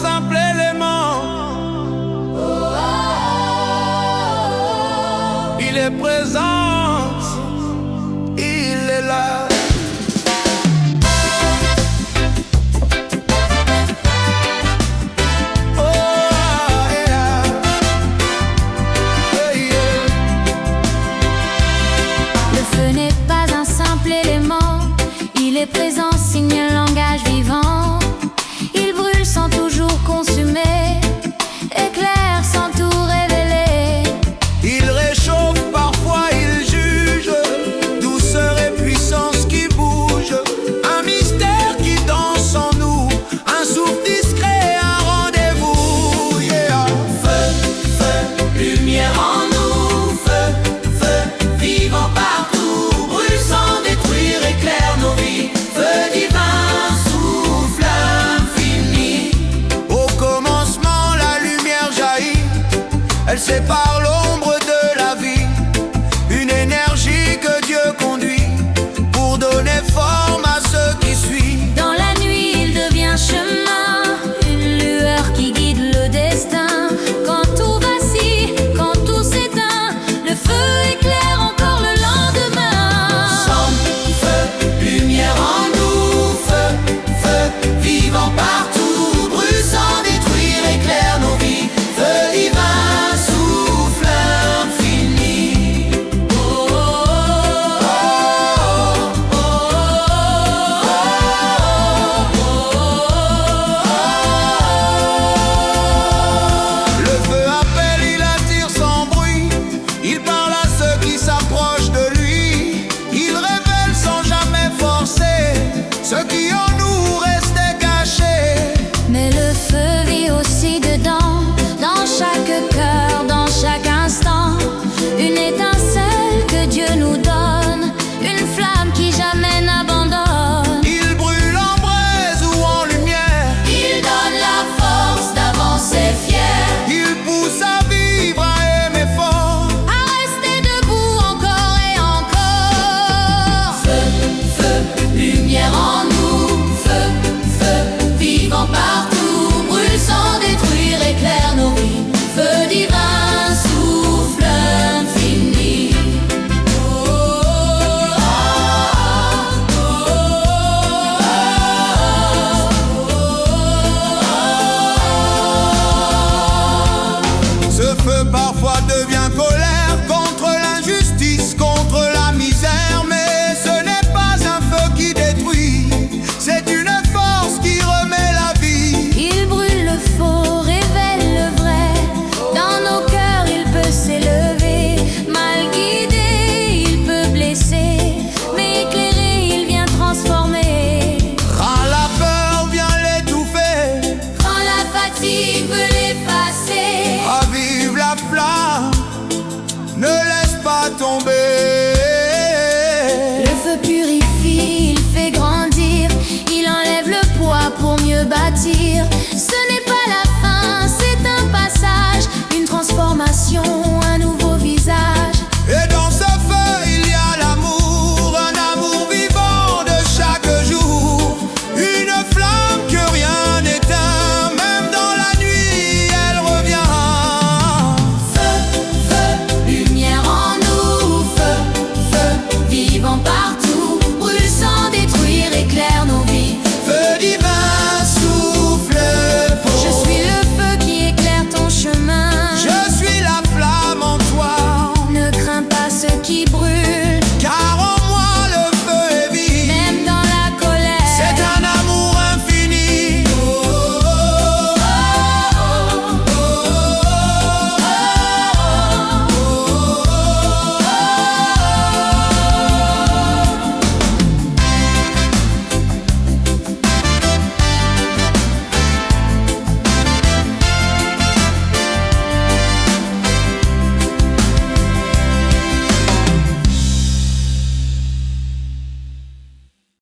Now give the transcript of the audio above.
simple élément. Il est présent, il est là. Il est présent, signe un langage vivant. Il brûle sans toujours consumer, éclaire sans tout révéler. Il réchauffe, parfois il juge, douceur et puissance qui bouge. Un mystère qui danse en nous, un souffle discret, un rendez-vous. Yeah. Feu, feu, lumière en nous, feu, feu, vivant partout, brûle sans détruire, éclaire nos vies. Feu divin, souffle infini. Au commencement, la lumière jaillit, elle sépare l'ombre de la vie. Une énergie que Dieu conduit pour donner forme à ce qui suit. Dans la nuit, il devient chemin, une lueur qui guide le destin. Quand tout vacille, quand tout s'éteint, le feu éclaire encore le lendemain. Sang, feu, lumière en nous, feu, feu, vivant partout, brûle sans détruire, éclaire nos vies. Feu divin, souffle infini. Oh, oh, oh, oh, Le feu appelle, il attire sans bruit. Il parle à ceux qui s'approchent de lui. Il révèle sans jamais forcer ce qui en nous restait caché. Mais le feu vit aussi dedans, dans chaque cœur, dans chaque instant. Une étincelle que Dieu nous donne, une flamme qui jamais n'abandonne. Il brûle en braise ou en lumière. il donne la force d'avancer fier. Il pousse à vivre, à aimer fort. À rester debout encore et encore. Feu, feu, lumière en nous, feu, feu, vivant partout, brûle sans détruire, éclaire nos vies. Feu divin, souffle infini. Oh, oh, Ce feu parfois devient colère contre l'injustice, contre la misère. Mais ce n'est pas un feu qui détruit, c'est une force qui remet la vie. Il brûle le faux, révèle le vrai. Dans nos cœurs, il peut s'élever. Mal guidé, il peut blesser. Mais éclairé, il vient transformer. Quand la peur vient l'étouffer, quand la fatigue veut l'effacer. ravive la flamme, ne laisse pas tomber. Le feu purifie, il fait grandir. Il enlève le poids pour mieux bâtir.